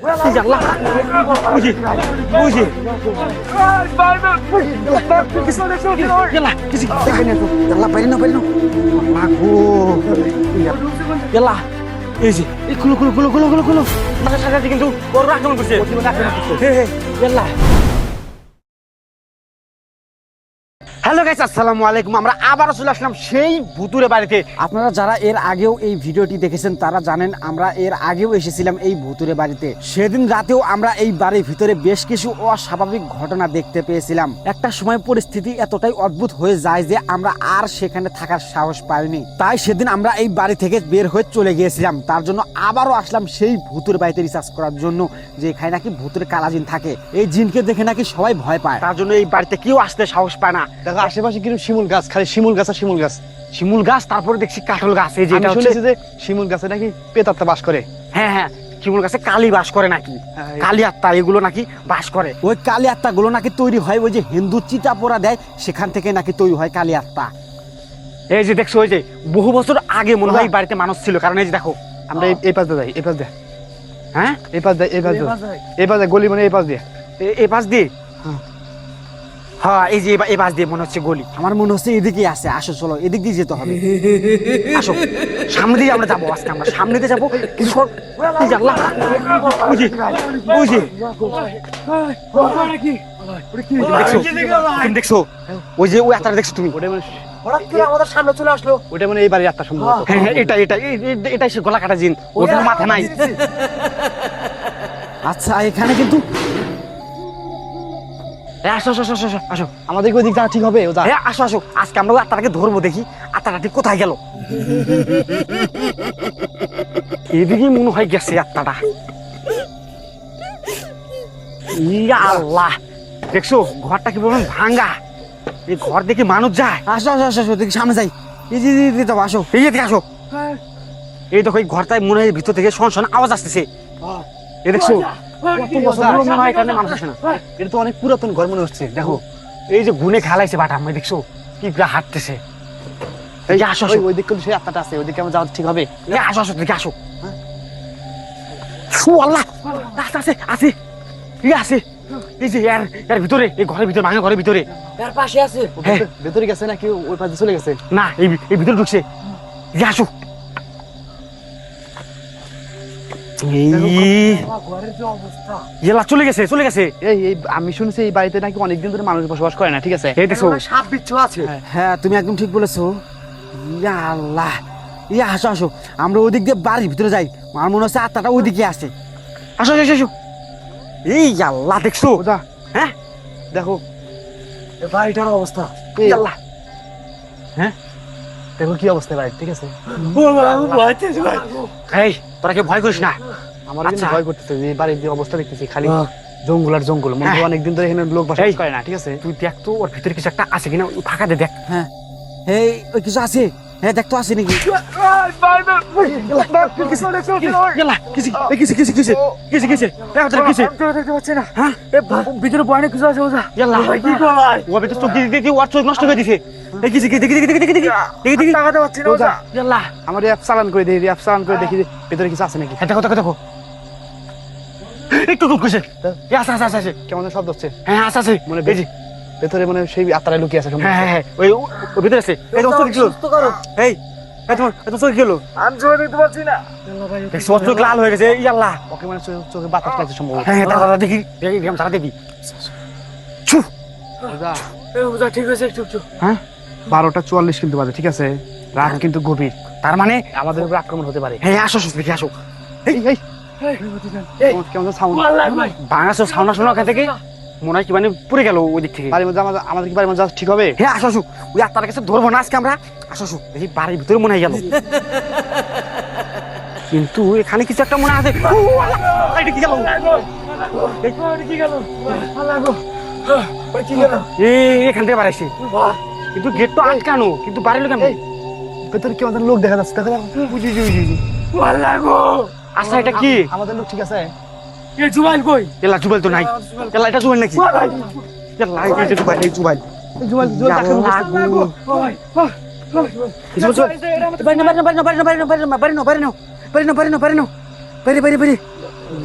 আল্লাহ বুঝি বুঝি আল্লাহ কিছু আল্লাহ পারি না লাগো আল্লাহ এই যে এই খুলো খুলো খুলো খুলো খুলো খুলো আমার সাথে কিন্তু বড় আক্রমণ করছে আল্লাহ। হ্যালো গাইস, আসসালামু আলাইকুম। আমরা আবারও চলে আসলাম সেই ভুতুরে বাড়িতে। আপনারা যারা এর আগেও এই ভিডিওটি দেখেছেন তারা জানেন আমরা এর আগেও এসেছিলাম এই ভুতুরে বাড়িতে। সেদিন রাতেও আমরা এই বাড়ির ভিতরে বেশ কিছু অস্বাভাবিক ঘটনা দেখতে পেয়েছিলাম। একটা সময় পরিস্থিতি এতটাই অদ্ভুত হয়ে যায় যে আমরা আর সেখানে থাকার সাহস পাইনি। তাই সেদিন আমরা এই বাড়ি থেকে বের হয়ে চলে গিয়েছিলাম। তার জন্য আবারও আসলাম সেই ভুতুরে বাড়িতে রিসার্চ করার জন্য যে এখানে নাকি ভুতুরে কালাজিন থাকে। এই জিনকে দেখে নাকি সবাই ভয় পায়, তার জন্য এই বাড়িতে কেউ আসতে সাহস পায় না। দেখো আশেপাশে কিন্তু শিমুল গাছ, খালি শিমুল গাছ আর শিমুল গাছ। শিমুল গাছ, তারপরে দেখছি কাঁঠাল গাছ। এই যে এটা হচ্ছে যে শিমুল গাছে নাকি প্রেতাত্মা বাস করে। হ্যাঁ হ্যাঁ, শিমুল গাছে কালী বাস করে নাকি, কালী আত্মা এগুলো নাকি বাস করে। ওই কালী আত্মা গুলো নাকি তৈরি হয় ওই যে হিন্দু চিতা পোড়া দেয় সেখান থেকে নাকি তৈরি হয় কালী আত্মা। এই যে দেখছো, ওই যে বহু বছর আগে মনে হয় বাড়িতে মানুষ ছিল। কারণ এই যে দেখো, আমরা এই পাশ দিয়ে যাই, এই পাশ দিয়ে। হ্যাঁ এই পাশ দিয়ে, এই পাশ দিয়ে, এই পাশ দিয়ে গলি, মানে এই পাশ দিয়ে, এই পাশ দিয়ে। হ্যাঁ এই যে এই পাশ দিয়ে মনে হচ্ছে গলি। আমার মনে হচ্ছে এদিকে আছে। আসো চলো, এদিক দিয়ে যেতে হবে। আসো, সামনে দিয়ে আমরা যাবো। আজকে আমরা সামনে দিয়ে যাবো। দেখছো ওই যে ওই আত্মাটা দেখছো তুমি? আমাদের সামনে চলে আসলো। ওটা মানে এই বাড়ির আত্মা সম্ভবত। হ্যাঁ হ্যাঁ, এটা সে গলা কাটা জিন, ওটার মাথা নাই। আচ্ছা এখানে কিন্তু আসো আসো আসো আসো, আমাদের ওই দিক যাওয়া ঠিক হবে? আসো আসো, আজকে আমরা ওই আত্মাটাকে ধরবো, দেখি আত্মাটা ঠিক কোথায় গেল। এদিকে মনে হয় গেছে আত্মাটা। ইয়া আল্লাহ, দেখছো ঘরটা কি বলবেন ভাঙ্গা? এই ঘর দেখে মানুষ যায়। আসো আসো আসো আসো, দেখি সামনে যাই। এই যে আসো, এই যে আসো। এই দেখো, এই ঘরটায় মনে হয় ভিতর থেকে শন আওয়াজ আসতেছে। এই দেখছো এটা তো অনেক পুরাতন ঘর মনে হচ্ছে। দেখো এই যে গুনে খেলাইছে বাটা, আমি দেখছো কি হাঁটতেছে। এই যে আসো, ওই দিক সেই আত্মাটা আছে, ওইদিকে আমার যাওয়া ঠিক হবে। আসো আসো, দেখে আসো। আল্লাহ, আছে আছে আছে। এই যে এর ভিতরে, এই ঘরের ভিতরে, ভাঙা ঘরের ভিতরে, এর পাশে আছে। ভেতরে গেছে নাকি ওই পাশে চলে গেছে? না, এই ভিতরে ঢুকছে। এই আসো। চলে গেছে চলে গেছে। এই আমি শুনছি এই বাড়িতে নাকি অনেকদিন ধরে মানুষ বসবাস করে না, ঠিক আছে? এই দেখো সাপ বিচ্ছু আছে। হ্যাঁ তুমি একদম ঠিক বলেছো। ইয়া আল্লাহ, ইয়া আসো আসো, আমরা ওদিক দিয়ে বাড়ির ভিতরে যাই। আমার মনে হচ্ছে আত্মাটা ওইদিকে আছে। আসো আসো আসো। এই আল্লাহ, দেখছো? হ্যাঁ দেখো বাড়িটার অবস্থা। আল্লাহ, হ্যাঁ দেখো কি অবস্থা বাড়ি, ঠিক আছে? এই তোরা কেউ ভয় করিস না। আমার ভয় করতেছে, এই বাড়ির যে অবস্থা দেখতেছি, খালি জঙ্গল আর জঙ্গল। মনে হয় অনেকদিন ধরে এখানে লোক বসবাস করে না, ঠিক আছে? তুই দেখ তো ওর ভিতরে কিছু একটা আছে কিনা, ফাঁকা দে দেখ। হ্যাঁ এই ওই কিছু আছে। হ্যাঁ দেখ তো আছে নাকি। ভিতরে বয়ানে কিছু আছে। নষ্ট করে দিছে। আমার অ্যাপ চালান করে দেখি, অ্যাপ চালান করে দেখি ভিতরে কিছু আছে নাকি। দেখো দেখো দেখো, একটু টুক কইছে। আছে আছে আছে, কেমন শব্দ হচ্ছে? হ্যাঁ আছে আছে, মনে বেজি ভেতরে মনে সেই আত্মাটা লুকিয়ে আছে। হ্যাঁ হ্যাঁ, ওই ভিতরে আছে। এই দোস্ত কি হলো? এই তোমার দোস্ত কি হলো? আমি চোখে দেখতে পাচ্ছি না। দেখছো চোখ লাল হয়ে গেছে। ইয়াল্লাহ, ওকে মানে চোখে বাতাস লাগছে সম্ভবত। হ্যাঁ দাদা দেখি দেখি তারা দেখি। চুপ ঠিক আছে, চুপ চুপ। হ্যাঁ 12:44 কিন্তু বাজে, ঠিক আছে? রাত কিন্তু গভীর, তার মানে আমাদের উপর আক্রমণ হতে পারে। হ্যাঁ আসো আসো দেখি আসো। এই কেমন সাউন্ড বাংলাদেশ সাউন্ড শোনা ওখান থেকে মনে হয় কি মানে পুড়ে গেল ওই দিক থেকে। বাড়ির মধ্যে আমাদের কি বাড়ির মধ্যে ঠিক হবে? হ্যাঁ আসো আসো, ওই আত্মার কাছে ধরবো না আজকে আমরা। আসো আসো দেখি, বাড়ির ভিতরে মনে হয় গেল, কিন্তু এখানে কিছু একটা মনে আছে। এখান থেকে বাড়াইছে, কিন্তু গেট তো আটকানো, কিন্তু বাড়ির লোক ভেতরে কি আমাদের লোক দেখা যাচ্ছে? দেখা আচ্ছা এটা কি আমাদের লোক? ঠিক আছে, জুবাইল কই? এলা জুবাইল তো নাই। এলা এটা জুবাইল নাকি? এলা এটা জুবাইল, এই জুবাইল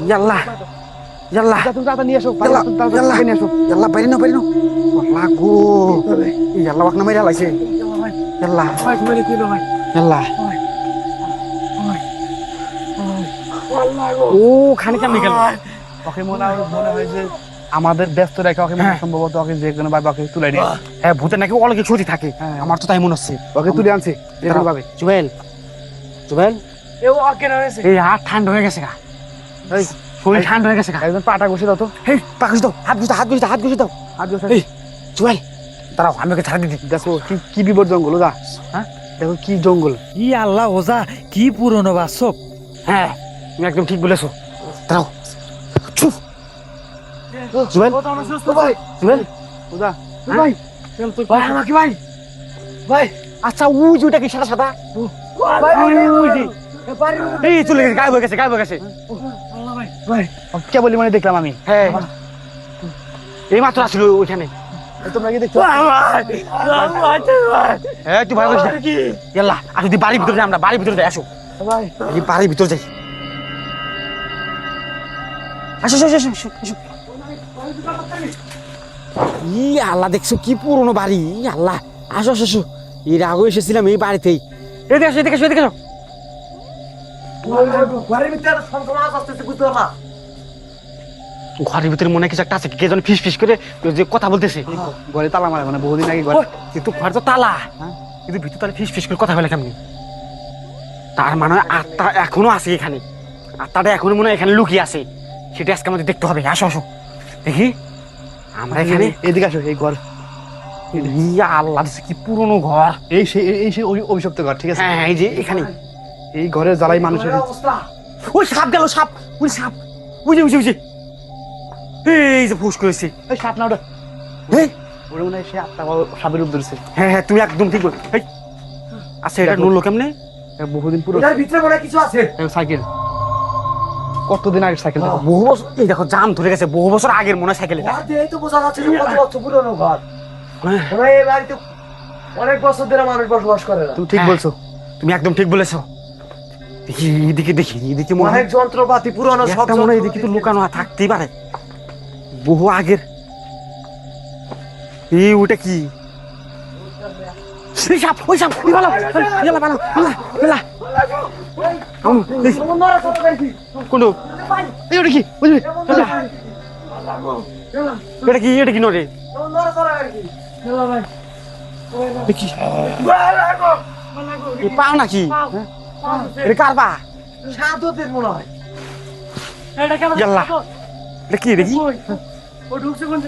ইয়াল্লাহ ইয়াল্লাহ তুমি তাড়াতাড়ি নিয়ে আসো ইয়াল্লাহ তাড়াতাড়ি নিয়ে আসো ইয়াল্লাহ বাইরে না আল্লাহ গো ইয়াল্লাহ ওয়াকনা মাইরা লাইছে ইয়াল্লাহ ইয়াল্লাহ ও খানি কেমনে গেল ওকে মনে হয় যে আমাদের ব্যস্ত রেখে ওকে সম্ভবত ওকে যে কোনো ভাবে ওকে তুলে নিয়ে হ্যাঁ ভূতের নাকি অনেক ক্ষতি থাকে আমার তো তাই মনে হচ্ছে ওকে তুলে আনছি যে কোনো ভাবে জুয়েল জুয়েল এই হাত ঠান্ডা হয়ে গেছে গা এই শরীর ঠান্ডা হয়ে গেছে গা একজন পাটা ঘষে দাও তো এই পা ঘষে দাও হাত ঘষে হাত ঘষে দাও আর ঘষে এই জুয়েল দাঁড়াও আমি ওকে ছাড়া দিদি দেখো কি বিপদ জঙ্গল ওদা হ্যাঁ দেখো কি জঙ্গল ই আল্লাহ ওজা কি পুরনো বাসব হ্যাঁ তুমি একদম ঠিক বলেছো দাঁড়াও চুপ জুয়েল জুয়েল ওদা ভাই ভাই আমাকে ভাই ভাই আচ্ছা ওই যে ওটা কি সাদা সাদা এই চলে গেছে গায়েব হয়ে গেছে ভাই কে বলি মানে দেখলাম আমি হ্যাঁ এই মাত্র আসছিল ওইখানে তোমরা কি দেখছো হ্যাঁ তুই ভয় করিস না ইয়াল্লাহ আসো তুই বাড়ির ভিতরে যাই আমরা বাড়ির ভিতরে যাই আসো ভাই এই বাড়ির ভিতরে যাই আসো আসো আসো আসো আসো ই আল্লাহ দেখছো কি পুরনো বাড়ি ই আল্লাহ আসো আসো আসো এর আগে এসেছিলাম এই বাড়িতেই এদিকে আসো এদিকে আসো এদিকে আসো ঘরের ভিতরে মনে হয় কিছু একটা আছে কে যেন ফিস ফিস করে যে কথা বলতেছে ঘরে তালা মারে মানে বহুদিন আগে ঘরে কিন্তু ঘর তো তালা কিন্তু ভিতর তাহলে ফিস ফিস করে কথা বলে কেমনি তার মানে হয় আত্মা এখনো আছে এখানে আত্মাটা এখনো মনে হয় এখানে লুকিয়ে আছে সেটা আজকে আমাদের দেখতে হবে আসো আসো দেখি আমরা এখানে এদিকে আসো এই ঘর ইয়া আল্লাহ দেখছি কি পুরনো ঘর এই সেই অভিশপ্ত ঘর ঠিক আছে হ্যাঁ এই যে এখানে এই ঘরের জ্বালাই মানুষের ওই সাপ গেল সাপ ওই সাপ বুঝে এই যে ফুস করেছে এই সাপ না ওটা এই ওটা মনে হয় সে আত্মা সাপের রূপ ধরেছে হ্যাঁ হ্যাঁ তুমি একদম ঠিক বল এই আচ্ছা এটা নড়লো কেমনে বহুদিন পুরো এটার ভিতরে মনে হয় কিছু আছে। সাইকেল কতদিন আগে সাইকেল বহু বছর এই দেখো জাম ধরে গেছে বহু বছর আগের মনে হয় সাইকেল এটা ঘর দিয়েই তো বোঝা যাচ্ছে যে কত বছর পুরনো ঘর। হ্যাঁ, মনে হয় এই বাড়িতে অনেক বছর ধরে মানুষ বসবাস করে না। তুমি ঠিক হ্যাঁ। বলছো তুমি একদম ঠিক বলেছো দেখি এদিকে মনে হয় অনেক যন্ত্রপাতি পুরনো সব একটা মনে হয় এদিকে তো লুকানো থাকতেই পারে বহু আগের এই ওটা কি এই সাপ ওই সাপ এই পালাও কোনটো এই ওটা কি বুঝলি এটা কি নরে দেখি এই পাও নাকি এটা কার পা সাধুদের মনে হয়। ইয়াল্লা এটা কি দেখি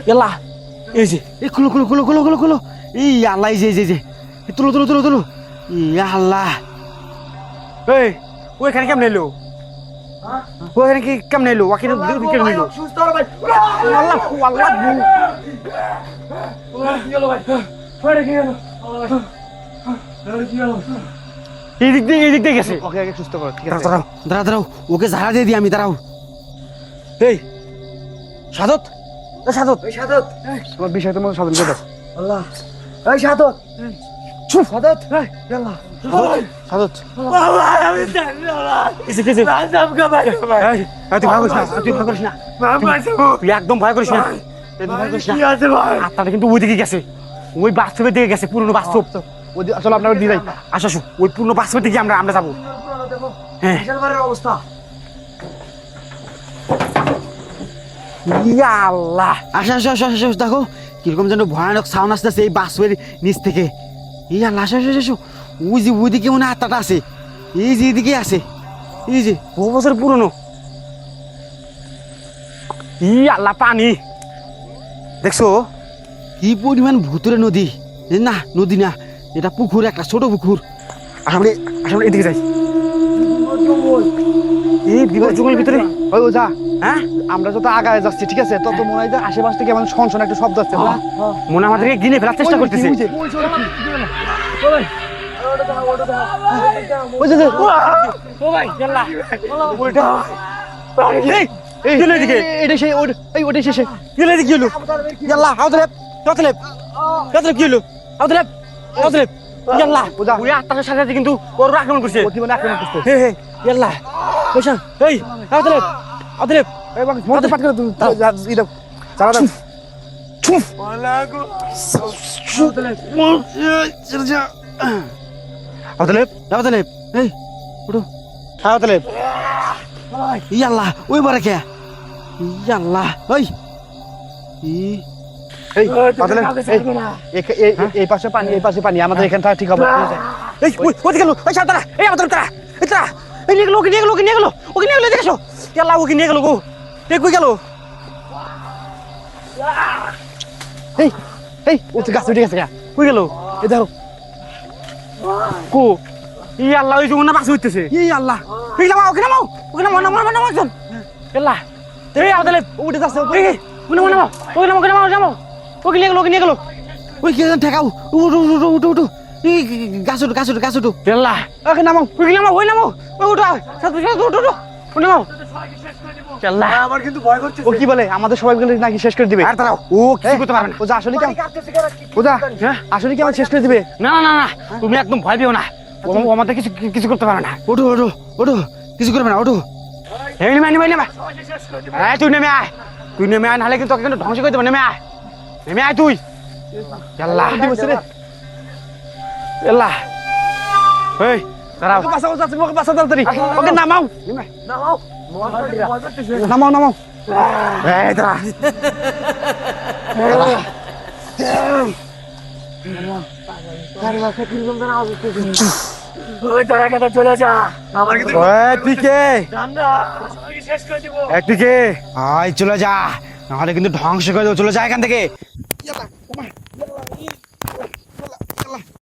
ইয়াল্লা এই যে এই খুলো এই আল্লাহ এই যে এই তুলো ই আল্লাহ এই ওইখানে কেমন এলো ওইখানে কি কেমন এলো ওখানে কেমন এলো সুস্থ হলো ভাই। আল্লাহ এই দিক দিয়ে গেছে ওকে আগে সুস্থ করো ঠিক আছে দাঁড়াও ওকে ঝাড়া দিয়ে দিই আমি দাঁড়াও এই সাদত এই সাধত, তোমার বিষয় তোমার সাধন করে দাও আল্লাহ, এই সাধত, চুপ সাধত, ইয়াল্লাহ, সাদত তুই ভয় করিস না তুই একদম ভয় করিস না আত্মাটা কিন্তু ওইদিকে গেছে ওই বাস্তবের দিকে গেছে পুরনো বাস্তব ওই আসলে আপনার দিয়ে যাই আসো ওই পুরনো বাস্তবের দিকে আমরা যাবো দেখো, হ্যাঁ বিশাল বাড়ির অবস্থা। ইয়া আল্লাহ আসো দেখো কিরকম যেন ভয়ানক সাউন্ড আসতেছে এই বাসের নিচ থেকে এই আল্লাহ আসো ওই যে ওইদিকে মনে হয় আত্মাটা আছে এই যে এদিকে আছে এই যে বহু বছর পুরনো ই আল্লাহ পানি দেখছো কি পরিমাণ ভুতুরে নদী না নদী না এটা পুকুর একটা ছোট পুকুর আসলে এদিকে যাই এই বিপদ জঙ্গলের ভিতরে ওই ওঝা হ্যাঁ আমরা যত আগায় যাচ্ছি ঠিক আছে তত মনে হয় যে আশেপাশ থেকে মানে শন একটা শব্দ আসছে না মনে হয় আমাদেরকে গিনে ফেলার চেষ্টা করতেছে ওই যে এটা সেই ওইটা শেষে কি হলো ইয়াল্লাহ আউদলেব কি হলো আউদলেব ইয়াল্লাহ ওজা। ওই আত্মার সাথে কিন্তু ওর আক্রমণ করছে প্রতিমানে আক্রমণ করতে হে ইয়াল্লাহ বসা এই আউদলেব অতলেপ এই বাকি মধ্যে পাট করে তুমি ইদা চালা দাও অতলেপ অতলেপ এই উঠো হ্যাঁ অতলেপ ইয়াল্লাহ ওই বারে কে ইয়াল্লাহ ওই এই পাতলে এই পাশে পানি আমাদের এখান থেকে ঠিক হবে এই ওই গেল ওই সাতরা এই আমাদের তারা এটা এই নিয়ে গেল ওকে নিয়ে গেল দেখছো ইয়াল্লাহ ওকে নিয়ে গেল গো দেখ কই গেল এই এই ও তো গাছ উঠে গেছে কই গেল এই দেখো কো ইয়াল্লাহ ওই জন্য বাস হইতেছে আল্লাহ এই নামাও একজন ইয়াল্লাহ এই আমাদের উঠে যাচ্ছে ওকে নিয়ে গেল ওই কি ঠেকাও উঠো এই গাছ উঠো ইয়াল্লাহ ওকে নামাও ওই নামাও ওই উঠো উঠো নামাও ইয়াল্লাহ আমার কিন্তু ভয় করছে ও কি বলে আমাদের সবাই মিলে নাকি শেষ করে দিবে আর দাঁড়াও ও কিছু করতে পারবে না ও যা আসলে কি আসলে কি আমাদের শেষ করে দিবে না তুমি একদম ভয় পেও না ও আমাদের কিছু করতে পারবে না ওঠো কিছু করবে না ওঠো এই নেমে তুই নেমে আয় নাহলে কিন্তু তোকে কিন্তু ধ্বংস করে দেবো নেমে আয় তুই আল্লাহ আল্লাহ এই দাঁড়াও বাঁচাও যাচ্ছে ওকে বাঁচা তাড়াতাড়ি ওকে নামাও নামাও নামাও এই দাঁড়া ওই তোরা কথা চলে যা আমার কিন্তু তুই কে ঠান্ডা আমি শেষ করে দিব একদিকে আয় চলে যা নাহলে কিন্তু ধ্বংস করে দেবো চলে যা এখান থেকে